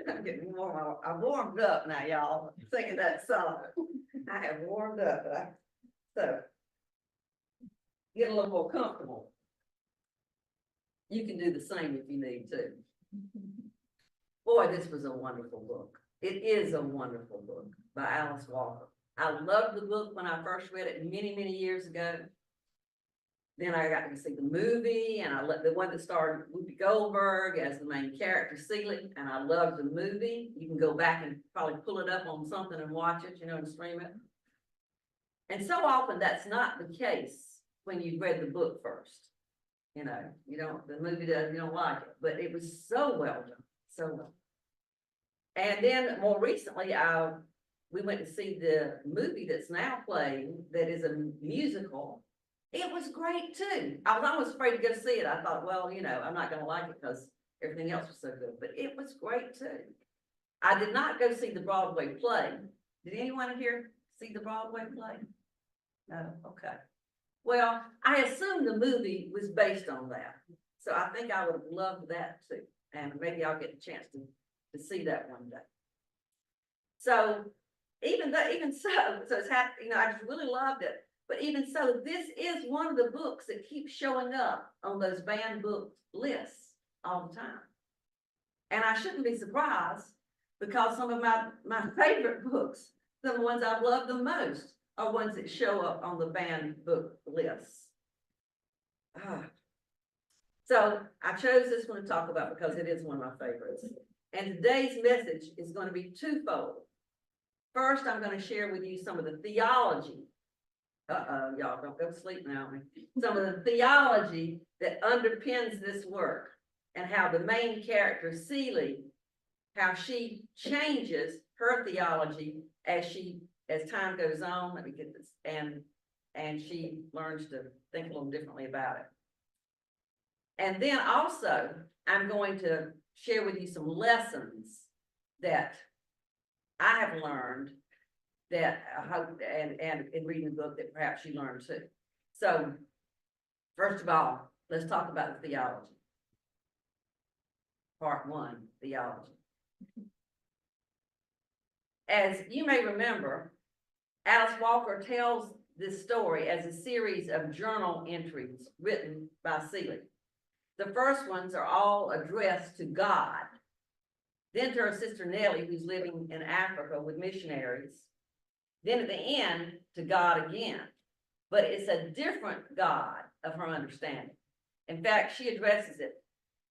I'm getting warm. I warmed up now, y'all. Singing that song. I have warmed up, so get a little more comfortable. You can do the same if you need to. Boy, this was a wonderful book. It is a wonderful book by Alice Walker. I loved the book when I first read it many, many years ago. Then I got to see the movie, and I loved the one that starred Whoopi Goldberg as the main character, Celie, and I loved the movie. You can go back and probably pull it up on something and watch it, and stream it. And so often that's not the case when you've read the book first. You don't, the movie does, you don't like it, but it was so well done, so well. And then more recently, we went to see the movie that's now playing that is a musical. It was great too. I was almost afraid to go see it. I thought, well, I'm not going to like it because everything else was so good, but it was great too. I did not go see the Broadway play. Did anyone here see the Broadway play? No, okay. Well, I assume the movie was based on that. So I think I would have loved that too. And maybe I'll get a chance to see that one day. So even so it's happening, I just really loved it. But even so, this is one of the books that keeps showing up on those banned book lists all the time. And I shouldn't be surprised because some of my favorite books, some of the ones I've loved the most, are ones that show up on the banned book lists. So I chose this one to talk about because it is one of my favorites. And today's message is going to be twofold. First, I'm going to share with you some of the theology. Y'all don't go to sleep now. Some of the theology that underpins this work and how the main character, Celie, how she changes her theology as time goes on. Let me get this, and she learns to think a little differently about it. And then also, I'm going to share with you some lessons that I have learned that I hope, and in reading the book that perhaps you learned too. So, first of all, let's talk about the theology. Part one, theology. As you may remember, Alice Walker tells this story as a series of journal entries written by Celie. The first ones are all addressed to God, then to her sister Nellie, who's living in Africa with missionaries, then at the end to God again. But it's a different God of her understanding. In fact, she addresses it.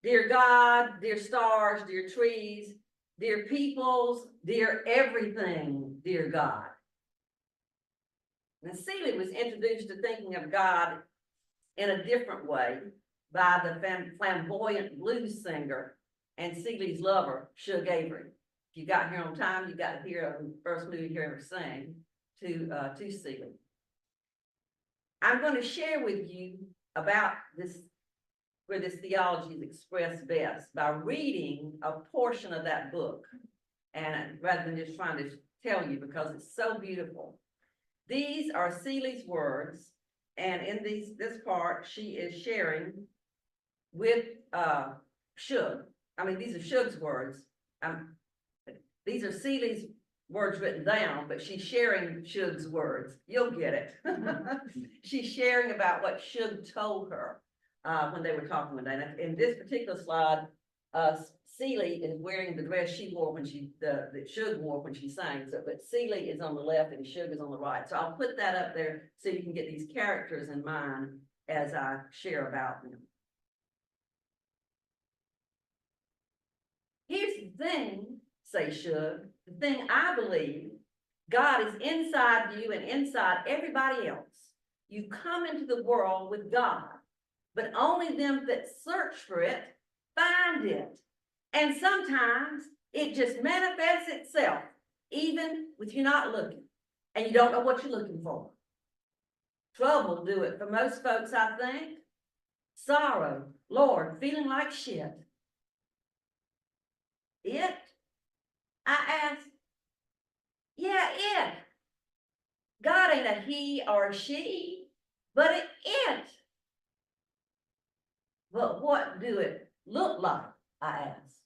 Dear God, dear stars, dear trees, dear peoples, dear everything, dear God. Now, Celie was introduced to thinking of God in a different way by the flamboyant blues singer and Celie's lover, Shug Avery. If you got here on time, you got to hear the first movie you ever sang to Celie. I'm going to share with you about this, where this theology is expressed best by reading a portion of that book, and rather than just trying to tell you because it's so beautiful. These are Celie's words, and in this part, she is sharing with Shug. I mean, these are Shug's words. These are Celie's words written down, but she's sharing Shug's words. You'll get it. She's sharing about what Shug told her when they were talking one day. In this particular slide, Celie is wearing the dress she wore when that Shug wore when she sang. So, but Celie is on the left and Shug is on the right. So I'll put that up there so you can get these characters in mind as I share about them. Here's the thing, say Shug, the thing I believe, God is inside you and inside everybody else. You come into the world with God, but only them that search for it find it. And sometimes it just manifests itself, even with you not looking, and you don't know what you're looking for. Trouble do it for most folks, I think. Sorrow, Lord, feeling like shit. It? I asked. Yeah, it. God ain't a he or a she, but it. But what do it look like? I asked.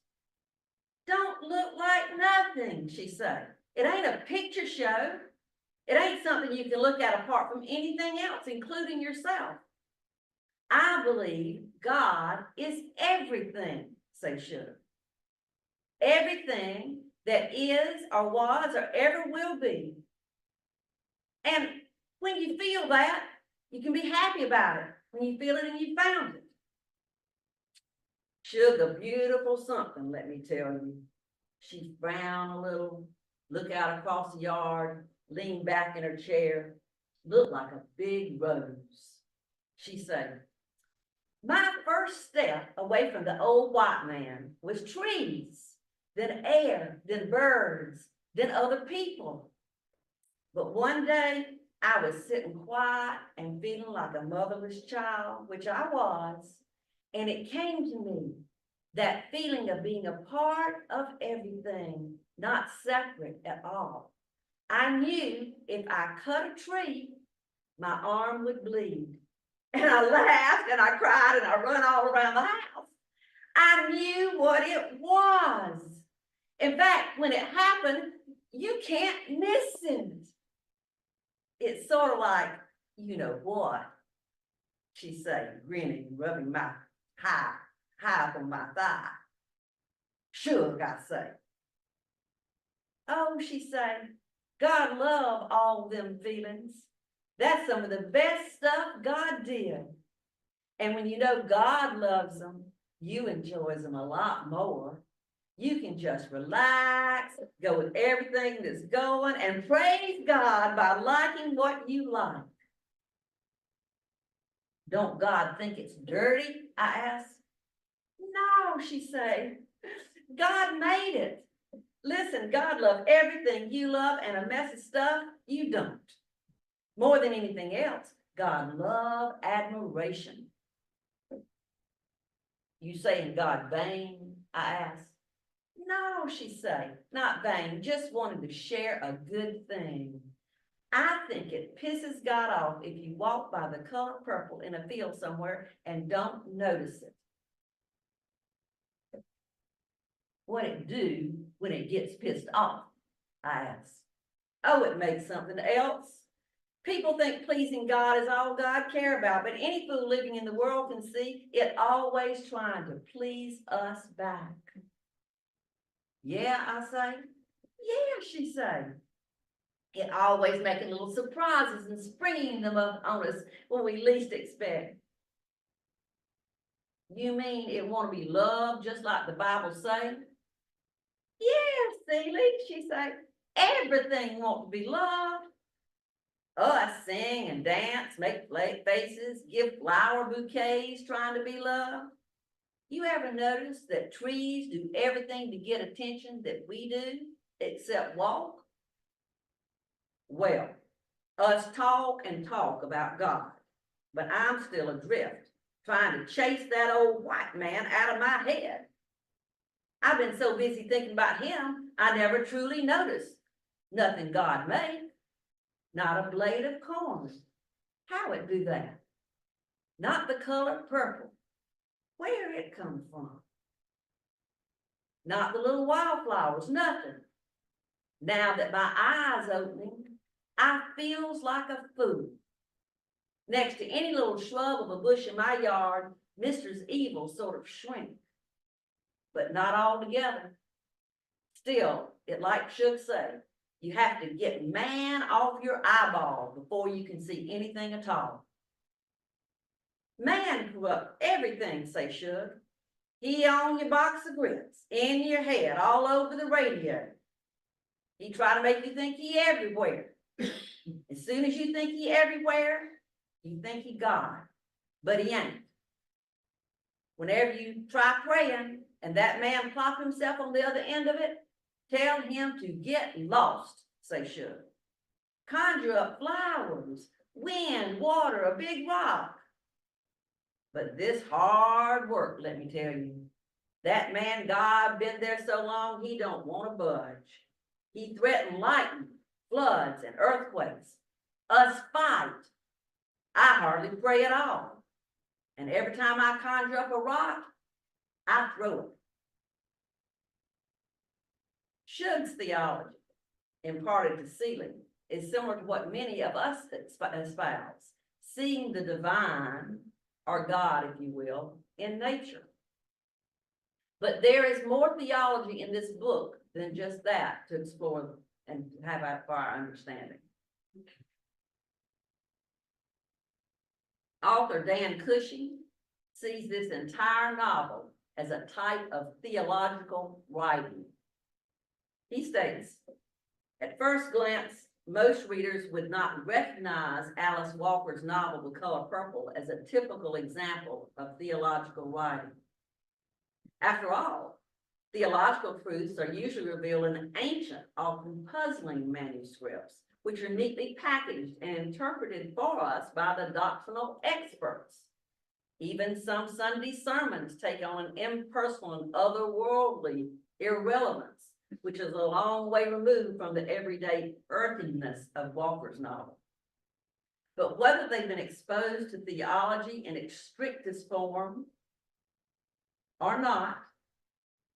don't look like nothing, she said. It ain't a picture show. It ain't something you can look at apart from anything else, including yourself. I believe God is everything, say Sugar. Everything that is or was or ever will be. And when you feel that, you can be happy about it. When you feel it and you found it. Sugar, beautiful something, let me tell you. She frowned a little, looked out across the yard, leaned back in her chair, looked like a big rose. She said, my first step away from the old white man was trees, then air, then birds, then other people. But one day I was sitting quiet and feeling like a motherless child, which I was, and it came to me, that feeling of being a part of everything, not separate at all. I knew if I cut a tree, my arm would bleed. And I laughed and I cried and I run all around the house. I knew what it was. In fact, when it happened, you can't miss it. It's sort of like, you know what? She said, grinning, rubbing my high up on my thigh. Sure, I say. Oh, she said, God love all them feelings. That's some of the best stuff God did. And when you know God loves them, you enjoy them a lot more. You can just relax, go with everything that's going, and praise God by liking what you like. Don't God think it's dirty? I asked. No, she said. God made it. Listen, God loves everything you love, and a mess of stuff you don't. More than anything else, God loves admiration. You saying God vain? I asked. No, she said, not vain, just wanted to share a good thing. I think it pisses God off if you walk by the color purple in a field somewhere and don't notice it. What it do when it gets pissed off? I asked. Oh, it makes something else. People think pleasing God is all God cares about, but any fool living in the world can see it always trying to please us back. Yeah, I say. Yeah, she said. It always making little surprises and springing them up on us when we least expect. You mean it want to be loved just like the Bible say? Yes, Celie, she said. Everything want to be loved. Us sing and dance, make faces, give flower bouquets trying to be loved. You ever notice that trees do everything to get attention that we do, except walk? Well, us talk and talk about God, but I'm still adrift, trying to chase that old white man out of my head. I've been so busy thinking about him, I never truly noticed nothing God made, not a blade of corn. How it do that? Not the color purple. Where it come from? Not the little wildflowers, nothing. Now that my eyes opening, I feels like a fool. Next to any little shrub of a bush in my yard, Mistress Evil sort of shrink, but not altogether. Still, it like Shook said, you have to get man off your eyeball before you can see anything at all. Man corrupt everything, say Shook. He on your box of grits, in your head, all over the radio. He try to make you think he everywhere. As soon as you think he everywhere, you think he God, but he ain't. Whenever you try praying and that man plop himself on the other end of it, tell him to get lost, say Shook. Conjure up flowers, wind, water, a big rock. But this hard work, let me tell you. That man God been there so long, he don't want to budge. He threatened lightning, floods, and earthquakes. Us fight. I hardly pray at all. And every time I conjure up a rock, I throw it. Shug's theology, imparted to Seeley, is similar to what many of us espouse, seeing the divine, or God, if you will, in nature. But there is more theology in this book than just that to explore and have out for our understanding. Author Dan Cushing sees this entire novel as a type of theological writing. He states, at first glance, most readers would not recognize Alice Walker's novel, The Color Purple, as a typical example of theological writing. After all, theological truths are usually revealed in ancient, often puzzling manuscripts, which are neatly packaged and interpreted for us by the doctrinal experts. Even some Sunday sermons take on an impersonal and otherworldly irrelevance, which is a long way removed from the everyday earthiness of Walker's novel. But whether they've been exposed to theology in its strictest form or not,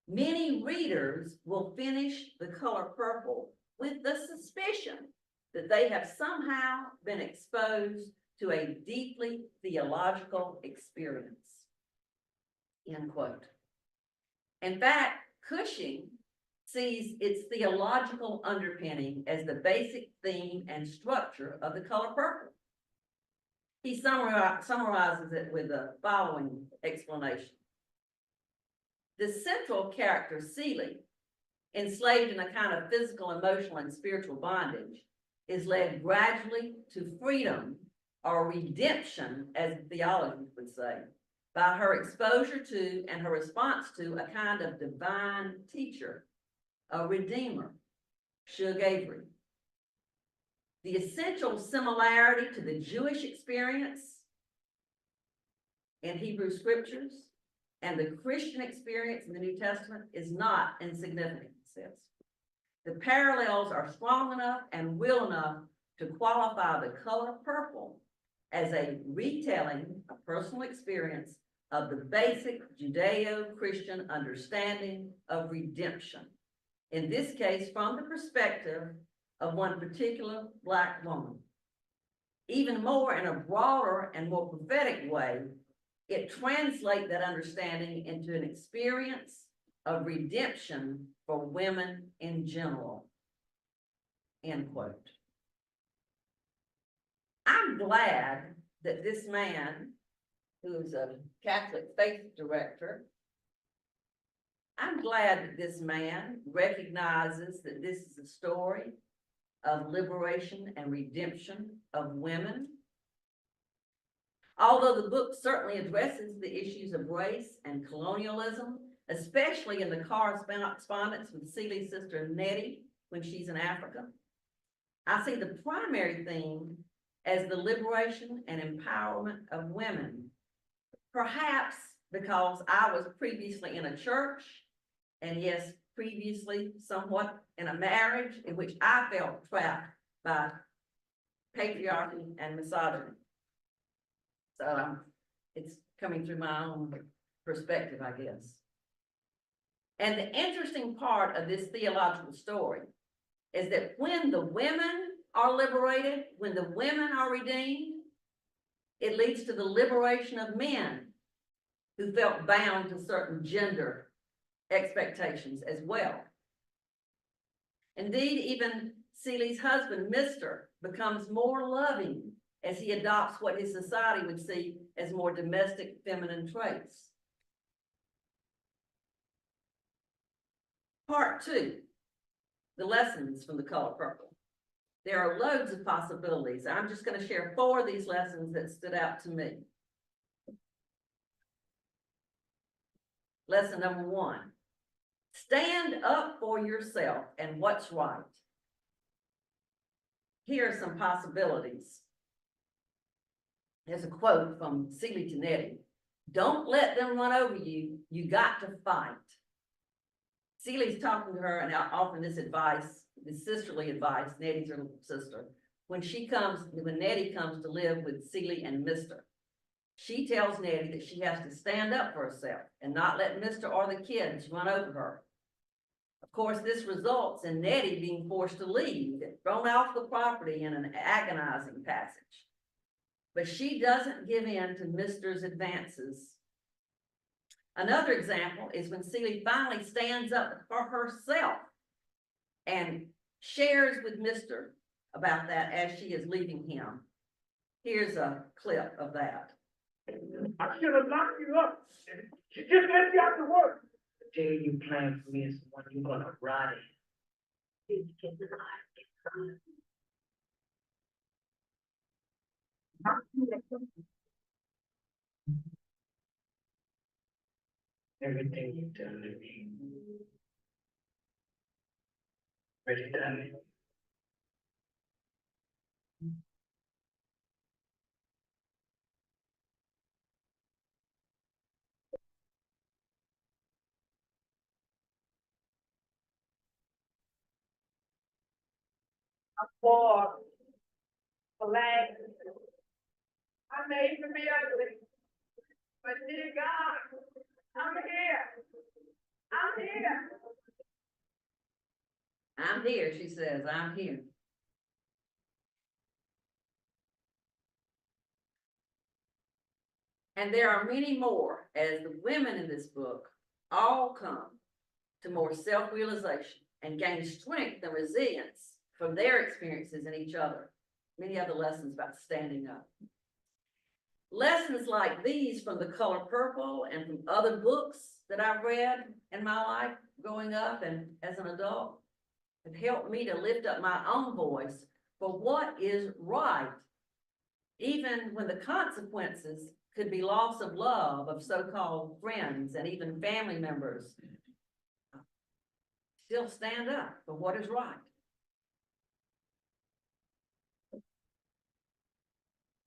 many readers will finish The Color Purple with the suspicion that they have somehow been exposed to a deeply theological experience. End quote. In fact, Cushing sees its theological underpinning as the basic theme and structure of The Color Purple. He summarizes it with the following explanation. The central character, Seeley, enslaved in a kind of physical, emotional, and spiritual bondage, is led gradually to freedom or redemption, as theology would say, by her exposure to and her response to a kind of divine teacher, a redeemer, Shug Avery. The essential similarity to the Jewish experience in Hebrew scriptures and the Christian experience in the New Testament is not insignificant, it says. The parallels are strong enough and real enough to qualify The Color Purple as a retelling, a personal experience of the basic Judeo-Christian understanding of redemption. In this case, from the perspective of one particular Black woman. Even more, in a broader and more prophetic way, it translates that understanding into an experience of redemption for women in general. End quote. I'm glad that this man, who's a Catholic faith director, I'm glad that this man recognizes that this is a story of liberation and redemption of women. Although the book certainly addresses the issues of race and colonialism, especially in the correspondence with Seeley's sister Nettie when she's in Africa, I see the primary theme as the liberation and empowerment of women, perhaps because I was previously in a church, and yes, previously somewhat in a marriage in which I felt trapped by patriarchy and misogyny. So it's coming through my own perspective, I guess. And the interesting part of this theological story is that when the women are liberated, when the women are redeemed, it leads to the liberation of men who felt bound to certain gender expectations as well. Indeed, even Seeley's husband, Mr., becomes more loving as he adopts what his society would see as more domestic feminine traits. Part 2, the lessons from The Color Purple. There are loads of possibilities. I'm just going to share 4 of these lessons that stood out to me. Lesson number 1, stand up for yourself and what's right. Here are some possibilities. There's a quote from Seeley to Nettie. Don't let them run over you. You got to fight. Seeley's talking to her and offering this advice, this sisterly advice. Nettie's her sister. When Nettie comes to live with Seeley and Mr., she tells Nettie that she has to stand up for herself and not let Mr. or the kids run over her. Of course, this results in Nettie being forced to leave, thrown off the property in an agonizing passage. But she doesn't give in to Mr.'s advances. Another example is when Celie finally stands up for herself and shares with Mr. about that as she is leaving him. Here's a clip of that. I should have locked you up. She just let you out to work. The day you plan for me is the one you're gonna ride in. Everything you've done to me. Ready, darling? For life, I made to be ugly, but dear God, I'm here. I'm here. I'm here, she says, I'm here. And there are many more, as the women in this book all come to more self-realization and gain strength and resilience from their experiences in each other. Many other lessons about standing up. Lessons like these from The Color Purple and from other books that I've read in my life growing up and as an adult have helped me to lift up my own voice for what is right, even when the consequences could be loss of love of so-called friends and even family members. Still stand up for what is right.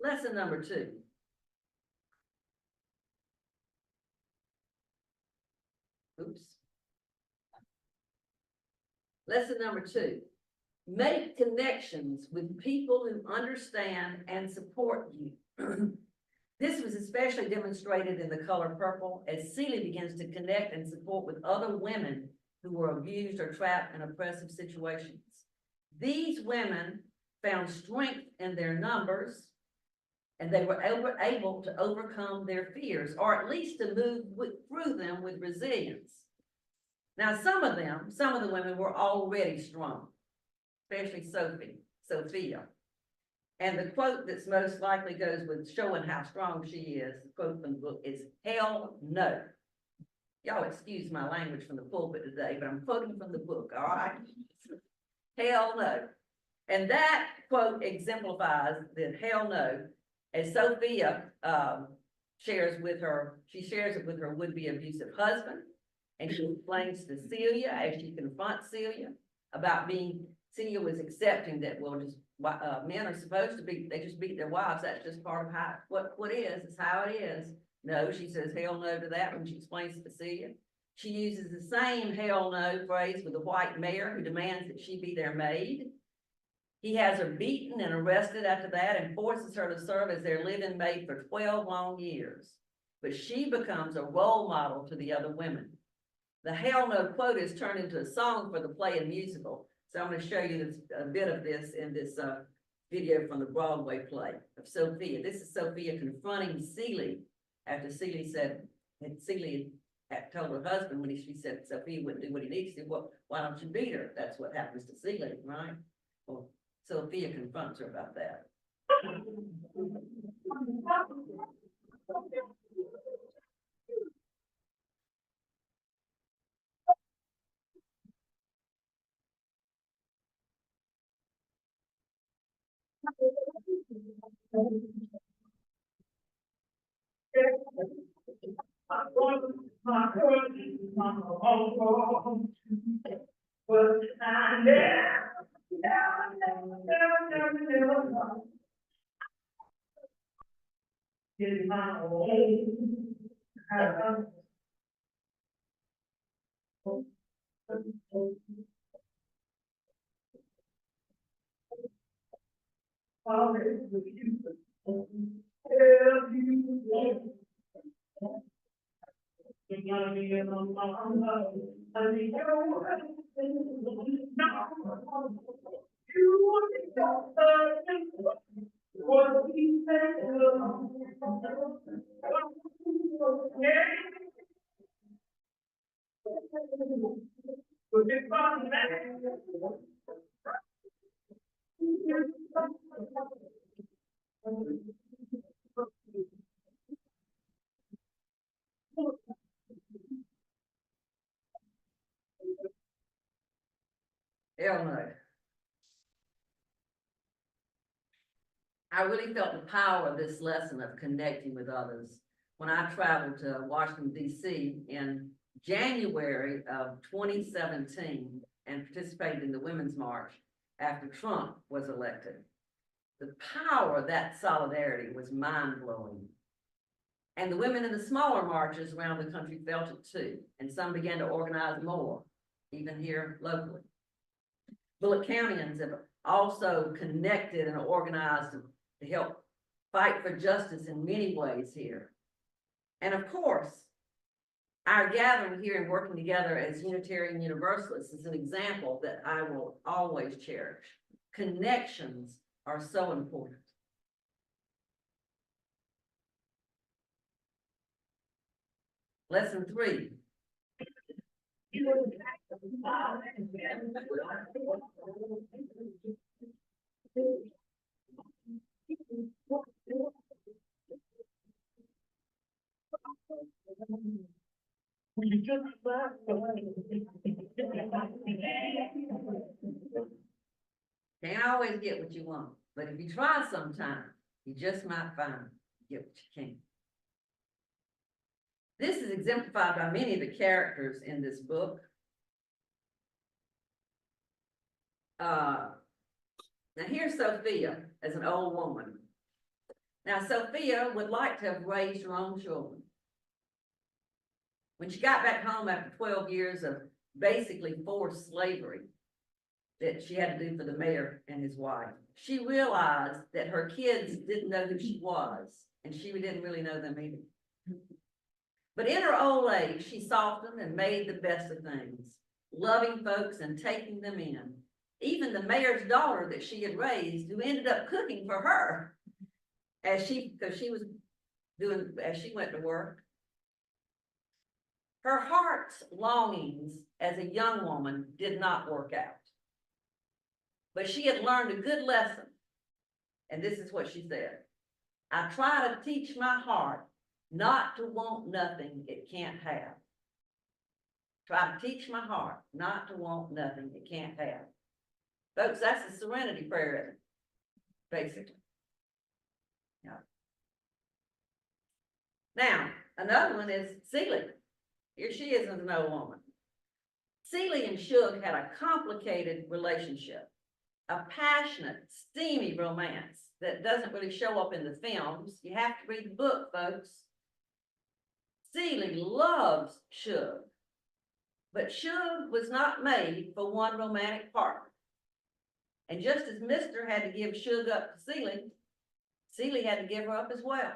Lesson number 2. Oops. Lesson number 2. Make connections with people who understand and support you. This was especially demonstrated in The Color Purple as Celie begins to connect and support with other women who were abused or trapped in oppressive situations. These women found strength in their numbers, and they were able to overcome their fears, or at least to move through them with resilience. Now, some of the women were already strong, especially Sophia. And the quote that's most likely goes with showing how strong she is, the quote from the book is, "Hell no." Y'all excuse my language from the pulpit today, but I'm quoting from the book, all right? Hell no. And that quote exemplifies the hell no, as Sophia shares it with her would-be abusive husband. And she explains to Celia as she confronts Celia about Celia was accepting that, well, just men are supposed to be, they just beat their wives. That's just part of how, what is how it is. No, she says hell no to that when she explains it to Celia. She uses the same hell no phrase with the white mayor who demands that she be their maid. He has her beaten and arrested after that and forces her to serve as their live-in maid for 12 long years. But she becomes a role model to the other women. The hell no quote is turned into a song for the play and musical. So I'm going to show you a bit of this in this video from the Broadway play of Sophia. This is Sophia confronting Celie after Celie had told her husband when she said Sophia wouldn't do what he needs to do. Well, why don't you beat her? That's what happens to Celie, right? Well, Sophia confronts her about that. But I never in my own house. Hell no. I really felt the power of this lesson of connecting with others when I traveled to Washington, D.C. in January of 2017 and participated in the Women's March after Trump was elected. The power of that solidarity was mind-blowing. And the women in the smaller marches around the country felt it too, and some began to organize more, even here locally. Bullock Countyans have also connected and organized to help fight for justice in many ways here. And of course, our gathering here and working together as Unitarian Universalists is an example that I will always cherish. Connections are so important. Lesson 3. Can't always get what you want, but if you try sometime, you just might find you get what you can. This is exemplified by many of the characters in this book. Now here's Sophia as an old woman. Now Sophia would like to have raised her own children. When she got back home after 12 years of basically forced slavery that she had to do for the mayor and his wife, she realized that her kids didn't know who she was, and she didn't really know them either. But in her old age, she softened and made the best of things, loving folks and taking them in. Even the mayor's daughter that she had raised, who ended up cooking for her as she went to work. Her heart's longings as a young woman did not work out. But she had learned a good lesson. And this is what she said. I try to teach my heart not to want nothing it can't have. Try to teach my heart not to want nothing it can't have. Folks, that's the serenity prayer, basically. Yeah. Now, another one is Celie. Here she is as an old woman. Celie and Shug had a complicated relationship, a passionate, steamy romance that doesn't really show up in the films. You have to read the book, folks. Celie loves Shug, but Shug was not made for one romantic partner. And just as Mr. had to give Shug up to Celie, Celie had to give her up as well.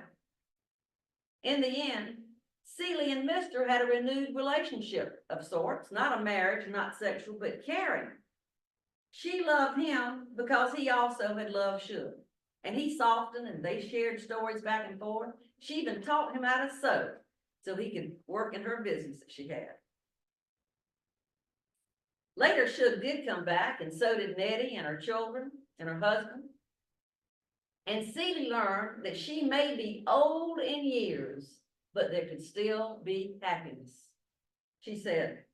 In the end, Celie and Mr. had a renewed relationship of sorts, not a marriage, not sexual, but caring. She loved him because he also had loved Shug. And he softened and they shared stories back and forth. She even taught him how to sew so he could work in her business that she had. Later, Shug did come back, and so did Nettie and her children and her husband. And Celie learned that she may be old in years, but there could still be happiness. She said,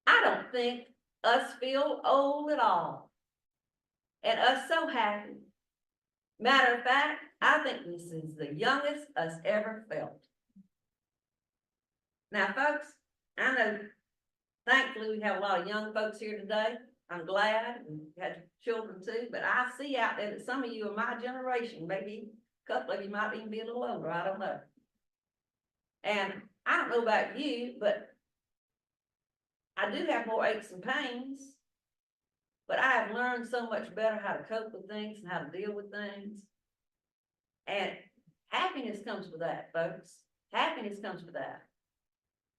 I don't think us feel old at all, and us so happy. Matter of fact, I think this is the youngest us ever felt. Now, folks, I know, thankfully, we have a lot of young folks here today. I'm glad, and had children too, but I see out there that some of you are my generation, maybe a couple of you might even be a little older, I don't know. And I don't know about you, but I do have more aches and pains, but I have learned so much better how to cope with things and how to deal with things. And happiness comes with that, folks. Happiness comes with that.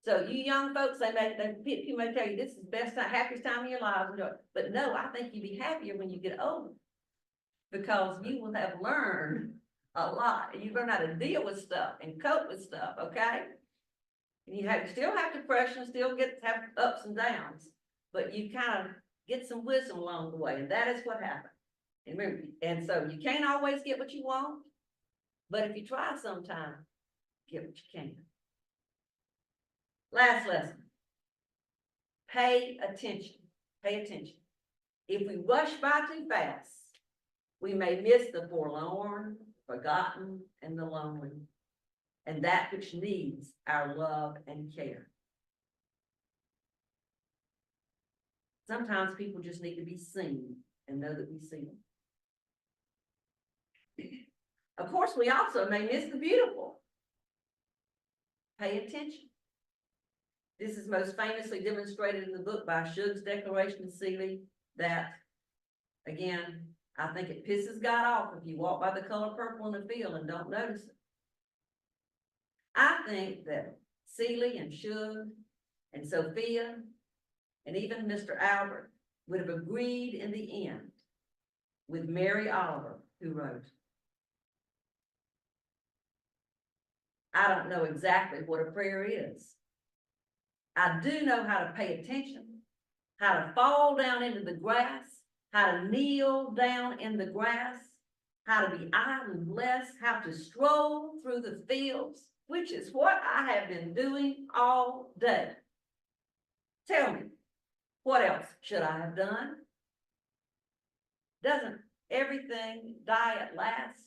So you young folks, people may tell you this is the best time, happiest time of your lives, but no, I think you'd be happier when you get older. Because you will have learned a lot, and you learn how to deal with stuff and cope with stuff, okay? And you still have depression, still have ups and downs, but you kind of get some wisdom along the way, and that is what happened. And remember, and so you can't always get what you want, but if you try sometime, get what you can. Last lesson. Pay attention. Pay attention. If we rush by too fast, we may miss the forlorn, forgotten, and the lonely, and that which needs our love and care. Sometimes people just need to be seen and know that we see them. Of course, we also may miss the beautiful. Pay attention. This is most famously demonstrated in the book by Shug's Declaration to Seeley that, again, I think it pisses God off if you walk by the color purple in the field and don't notice it. I think that Seeley and Shug and Sophia and even Mr. Albert would have agreed in the end with Mary Oliver, who wrote, I don't know exactly what a prayer is. I do know how to pay attention, how to fall down into the grass, how to kneel down in the grass, how to be idle and blessed, how to stroll through the fields, which is what I have been doing all day. Tell me, what else should I have done? Doesn't everything die at last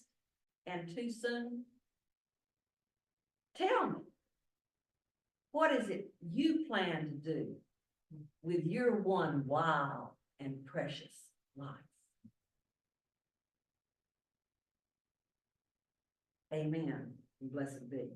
and too soon? Tell me, what is it you plan to do with your one wild and precious life? Amen. And blessed be.